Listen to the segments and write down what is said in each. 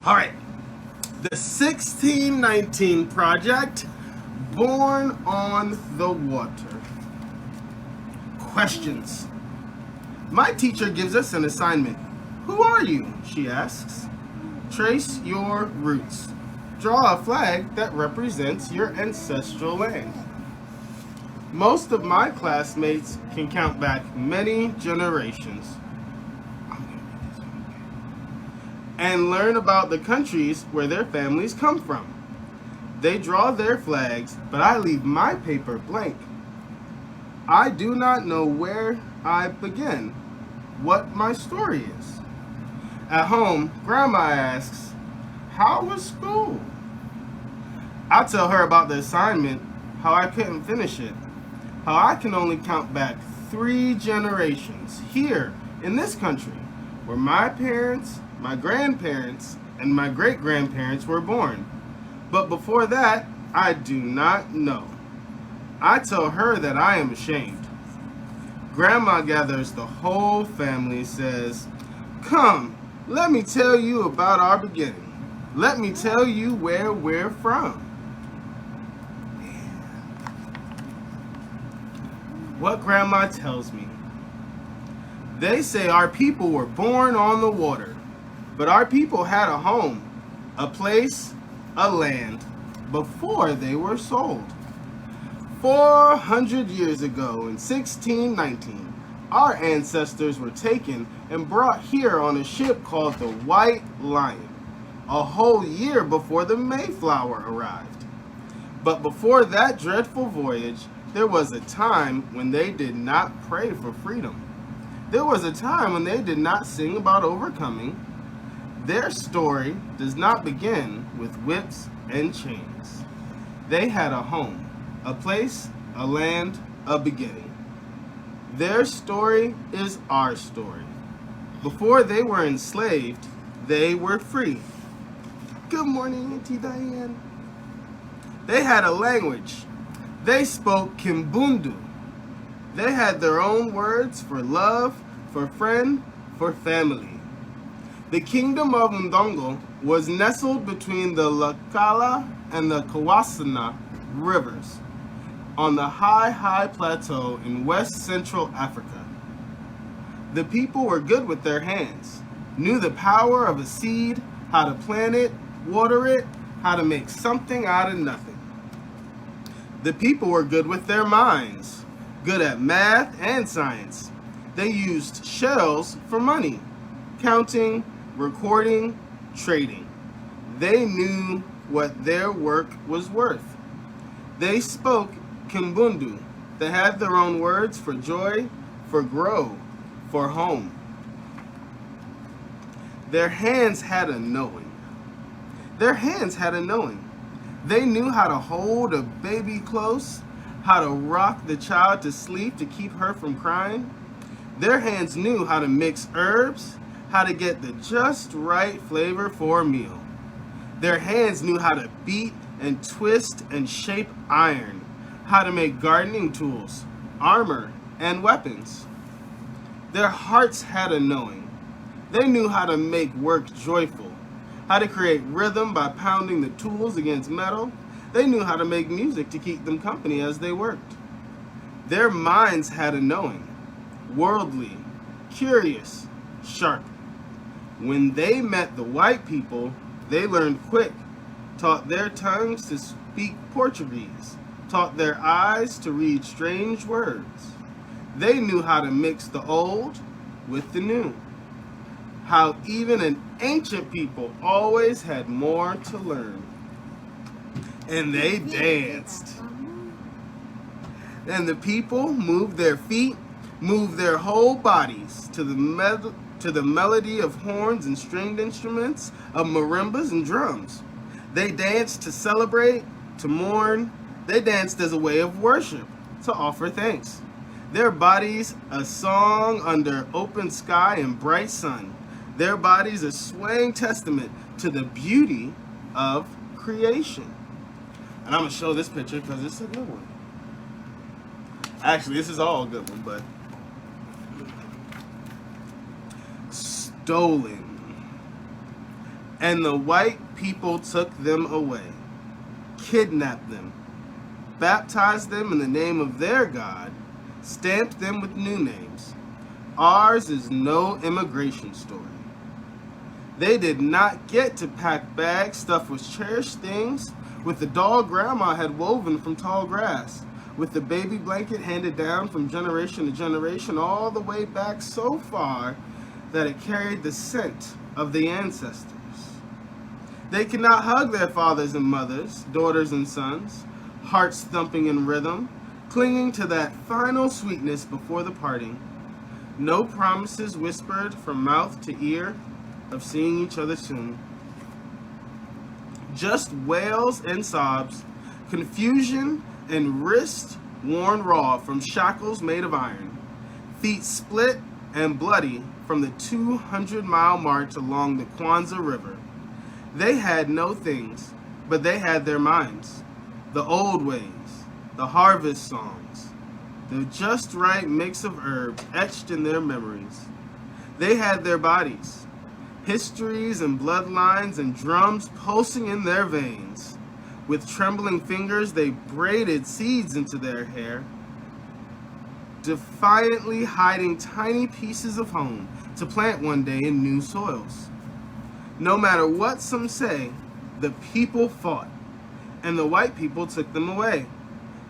All right, the 1619 project, born on the water. Questions. My teacher gives us an assignment. Who are you? She asks. Trace your roots. Draw a flag that represents your ancestral land. Most of my classmates can count back many generations and learn about the countries where their families come from. They draw their flags, but I leave my paper blank. I do not know where I begin, what my story is. At home, Grandma asks, how was school? I tell her about the assignment, how I couldn't finish it, how I can only count back 3 generations here in this country where my parents, my grandparents, and my great-grandparents were born. But before that, I do not know. I tell her that I am ashamed. Grandma gathers the whole family, says, come, let me tell you about our beginning. Let me tell you where we're from. What Grandma tells me. They say our people were born on the water, but our people had a home, a place, a land, before they were sold. 400 years ago in 1619, our ancestors were taken and brought here on a ship called the White Lion, a whole year before the Mayflower arrived. But before that dreadful voyage, there was a time when they did not pray for freedom. There was a time when they did not sing about overcoming. Their story does not begin with whips and chains. They had a home, a place, a land, a beginning. Their story is our story. Before they were enslaved, they were free. Good morning, Auntie Diane. They had a language. They spoke Kimbundu. They had their own words for love, for friend, for family. The kingdom of Ndongo was nestled between the Lakala and the Kawasana rivers on the high plateau in West Central Africa. The people were good with their hands, knew the power of a seed, how to plant it, water it, how to make something out of nothing. The people were good with their minds, good at math and science. They used shells for money, counting, recording, trading. They knew what their work was worth. They spoke Kimbundu. They had their own words for joy, for grow, for home. Their hands had a knowing. Their hands had a knowing. They knew how to hold a baby close, how to rock the child to sleep to keep her from crying. Their hands knew how to mix herbs, how to get the just right flavor for a meal. Their hands knew how to beat and twist and shape iron, how to make gardening tools, armor, and weapons. Their hearts had a knowing. They knew how to make work joyful, how to create rhythm by pounding the tools against metal. They knew how to make music to keep them company as they worked. Their minds had a knowing, worldly, curious, sharp. When they met the white people, they learned quick, taught their tongues to speak Portuguese, taught their eyes to read strange words. They knew how to mix the old with the new. How even an ancient people always had more to learn. And they danced. And the people moved their feet, moved their whole bodies to the melody of horns and stringed instruments, of marimbas and drums. They danced to celebrate, to mourn. They danced as a way of worship, to offer thanks. Their bodies a song under open sky and bright sun. Their bodies a swaying testament to the beauty of creation. And I'm going to show this picture because it's a good one. Actually, this is all a good one, but stolen. And the white people took them away, kidnapped them, baptized them in the name of their God, stamped them with new names. Ours is no immigration story. They did not get to pack bags stuffed with cherished things, with the doll grandma had woven from tall grass, with the baby blanket handed down from generation to generation all the way back so far that it carried the scent of the ancestors. They could not hug their fathers and mothers, daughters and sons, hearts thumping in rhythm, clinging to that final sweetness before the parting. No promises whispered from mouth to ear of seeing each other soon. Just wails and sobs, confusion and wrists worn raw from shackles made of iron, feet split and bloody from the 200-mile march along the Kwanzaa River. They had no things, but they had their minds, the old ways, the harvest songs, the just right mix of herbs etched in their memories. They had their bodies, histories and bloodlines and drums pulsing in their veins. With trembling fingers, they braided seeds into their hair, defiantly hiding tiny pieces of home to plant one day in new soils. No matter what some say, the people fought, and the white people took them away,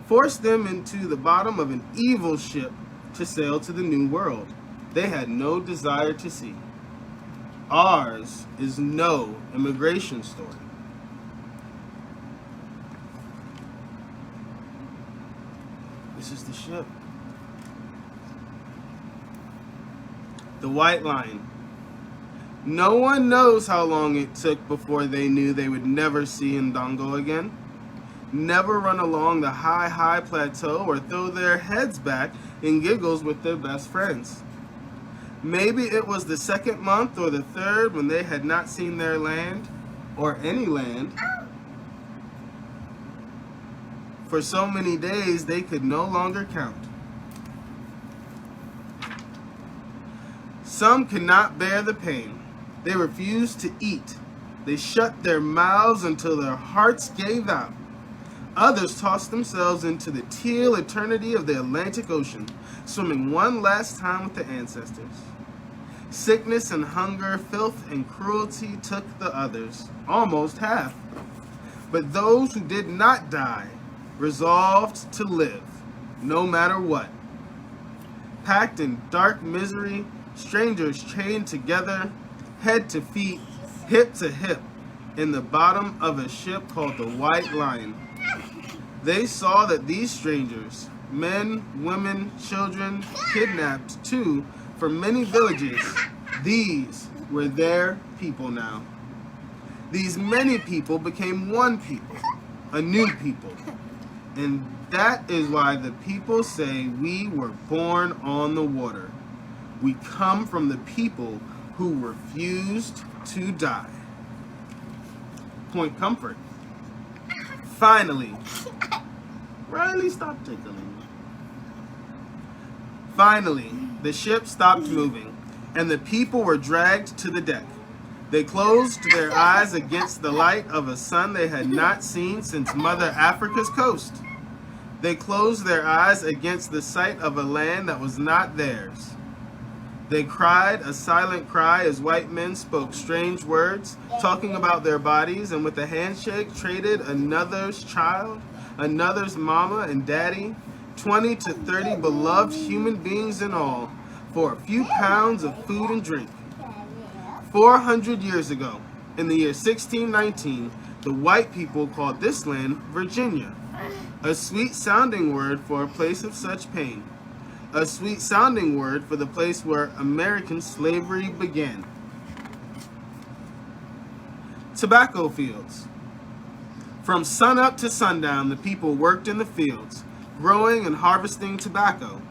forced them into the bottom of an evil ship to sail to the new world they had no desire to see. Ours is no immigration story. This is the ship. The White Line. No one knows how long it took before they knew they would never see Ndongo again. Never run along the high plateau or throw their heads back in giggles with their best friends. Maybe it was the second month or the third when they had not seen their land, or any land, for so many days they could no longer count. Some could not bear the pain. They refused to eat. They shut their mouths until their hearts gave out. Others tossed themselves into the teal eternity of the Atlantic Ocean, swimming one last time with the ancestors. Sickness and hunger, filth and cruelty took the others, almost half. But those who did not die resolved to live, no matter what. Packed in dark misery, strangers chained together, head to feet, hip to hip, in the bottom of a ship called the White Lion. They saw that these strangers, men, women, children, kidnapped too, from many villages, these were their people now. These many people became one people, a new people. And that is why the people say we were born on the water. We come from the people who refused to die. Point comfort. Finally, Riley, stop tickling. Finally, the ship stopped moving, and the people were dragged to the deck. They closed their eyes against the light of a sun they had not seen since Mother Africa's coast. They closed their eyes against the sight of a land that was not theirs. They cried a silent cry as white men spoke strange words, talking about their bodies, and with a handshake traded another's child, another's mama and daddy, 20 to 30 beloved human beings in all, for a few pounds of food and drink. 400 years ago, in the year 1619, the white people called this land Virginia, a sweet-sounding word for a place of such pain. A sweet-sounding word for the place where American slavery began. Tobacco fields. From sunup to sundown, the people worked in the fields, growing and harvesting tobacco.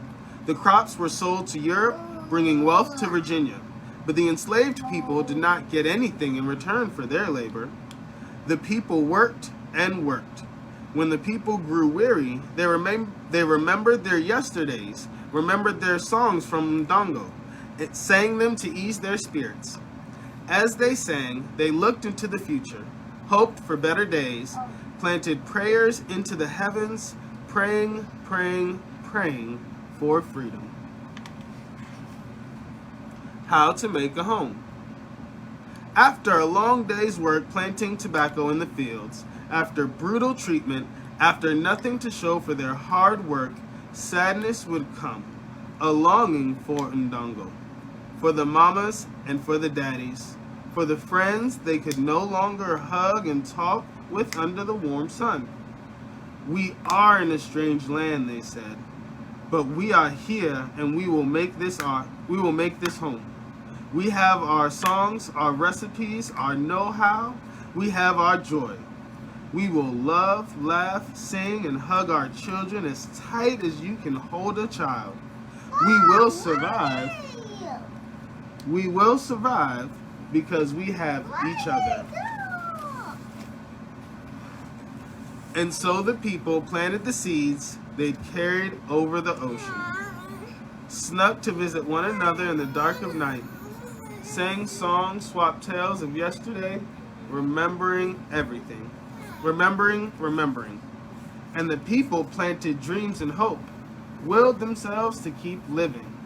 The crops were sold to Europe, bringing wealth to Virginia, but the enslaved people did not get anything in return for their labor. The people worked and worked. When the people grew weary, they remembered their yesterdays, remembered their songs from Ndongo. It sang them to ease their spirits. As they sang, they looked into the future, hoped for better days, planted prayers into the heavens, praying, praying, praying for freedom. How to make a home. After a long day's work planting tobacco in the fields, after brutal treatment, after nothing to show for their hard work, sadness would come, a longing for ndongo, for the mamas and for the daddies, for the friends they could no longer hug and talk with under the warm sun. We are in a strange land, they said, but we are here and we will make this home. We have our songs, our recipes, our know-how. We have our joy. We will love, laugh, sing, and hug our children as tight as you can hold a child. We will survive. We will survive because we have each other. And so the people planted the seeds they'd carried over the ocean, snuck to visit one another in the dark of night, sang songs, swapped tales of yesterday, remembering everything. Remembering. And the people planted dreams and hope, willed themselves to keep living.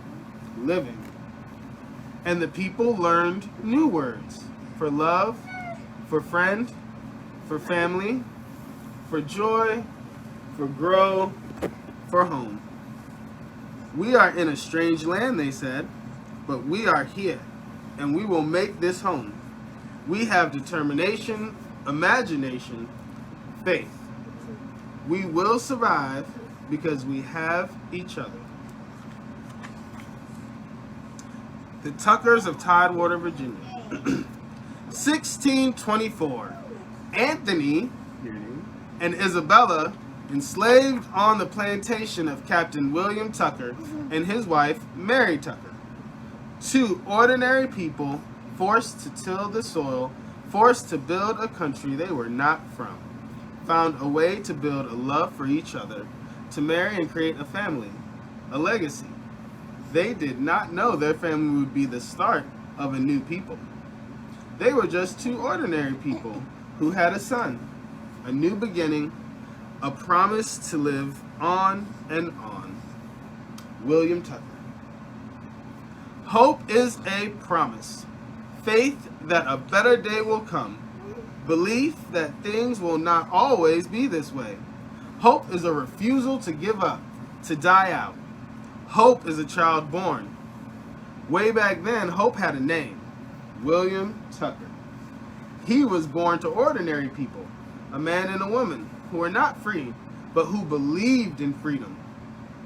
And the people learned new words for love, for friend, for family, for joy, for grow, for home. We are in a strange land, they said, but we are here, and we will make this home. We have determination, imagination, faith. We will survive because we have each other. The Tuckers of Tidewater, Virginia. 1624. Anthony and Isabella, enslaved on the plantation of Captain William Tucker and his wife, Mary Tucker. Two ordinary people forced to till the soil, forced to build a country they were not from, found a way to build a love for each other, to marry and create a family, a legacy. They did not know their family would be the start of a new people. They were just two ordinary people who had a son, a new beginning, a promise to live on and on. William Tucker. Hope is a promise, faith that a better day will come, belief that things will not always be this way. Hope is a refusal to give up, to die out. Hope is a child born. Way back then, hope had a name, William Tucker. He was born to ordinary people, a man and a woman who were not free, but who believed in freedom.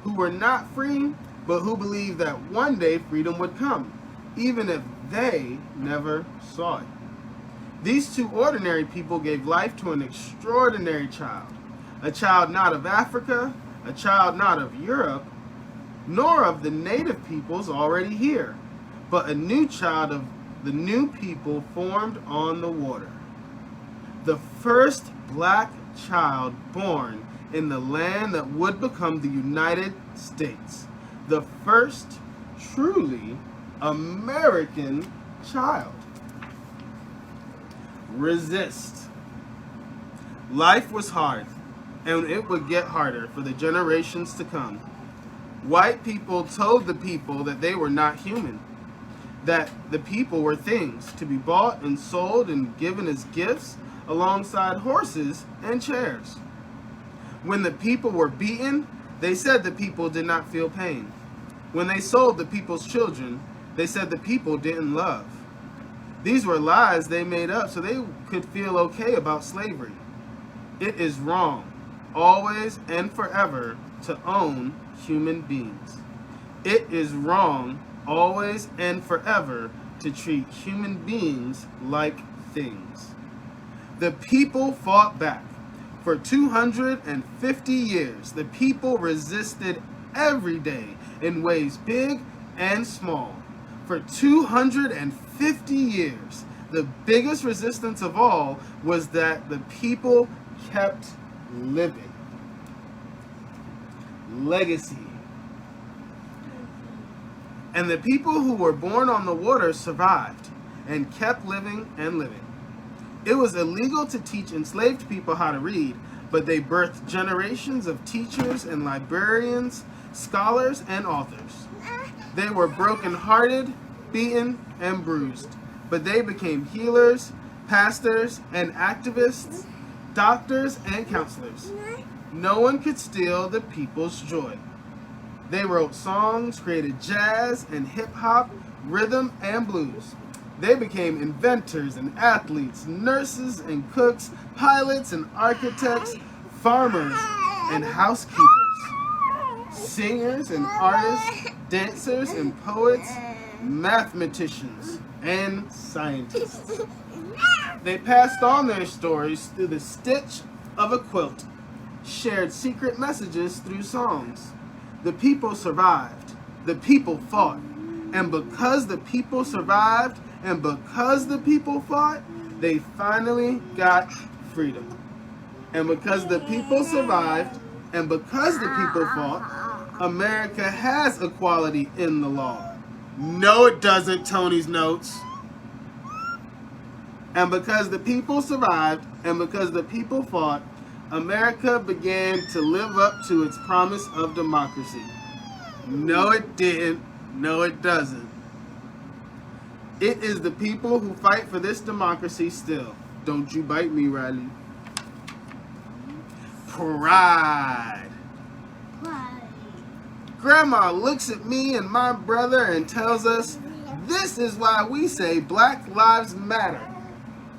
Who were not free, but who believed that one day freedom would come, even if they never saw it. These two ordinary people gave life to an extraordinary child, a child not of Africa, a child not of Europe, nor of the native peoples already here, but a new child of the new people formed on the water. The first black child born in the land that would become the United States. The first truly American child. Resist. Life was hard, and it would get harder for the generations to come. White people told the people that they were not human, that the people were things to be bought and sold and given as gifts alongside horses and chairs. When the people were beaten, they said the people did not feel pain. When they sold the people's children, they said the people didn't love. These were lies they made up so they could feel okay about slavery. It is wrong, always and forever, to own human beings. It is wrong, always and forever, to treat human beings like things. The people fought back. For 250 years, the people resisted every day in ways big and small. For 250 years, the biggest resistance of all was that the people kept living. Legacy. And the people who were born on the water survived. and kept living and living. It was illegal to teach enslaved people how to read, but they birthed generations of teachers and librarians, scholars, and authors. They were broken-hearted, beaten, and bruised, but they became healers, pastors, and activists, doctors, and counselors. No one could steal the people's joy. They wrote songs, created jazz and hip-hop, rhythm, and blues. They became inventors and athletes, nurses and cooks, pilots and architects, farmers and housekeepers, singers and artists, dancers and poets, mathematicians and scientists. They passed on their stories through the stitch of a quilt, shared secret messages through songs. The people survived. The people fought. And because the people survived and because the people fought, they finally got freedom. And because the people survived and because the people fought, America has equality in the law. No, it doesn't, Tony's notes. And because the people survived and because the people fought, America began to live up to its promise of democracy. No, it didn't. No, it doesn't. It is the people who fight for this democracy still. Don't you bite me, Riley. Pride. Grandma looks at me and my brother and tells us, this is why we say Black Lives Matter.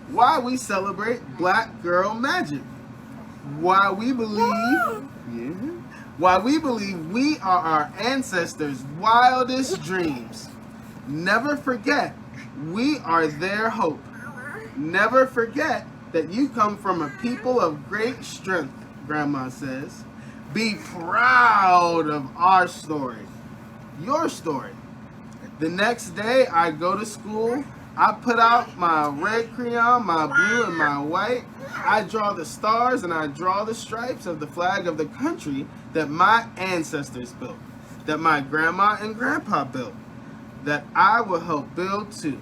Why we celebrate Black Girl Magic. Why we believe we are our ancestors' wildest dreams. Never forget, we are their hope. Never forget that you come from a people of great strength, Grandma says. Be proud of our story, your story. The next day I go to school. I put out my red crayon, my blue, and my white. I draw the stars and I draw the stripes of the flag of the country that my ancestors built, that my grandma and grandpa built, that I will help build too.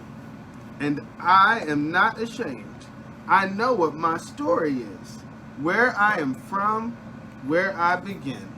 And I am not ashamed. I know what my story is, where I am from, where I begin.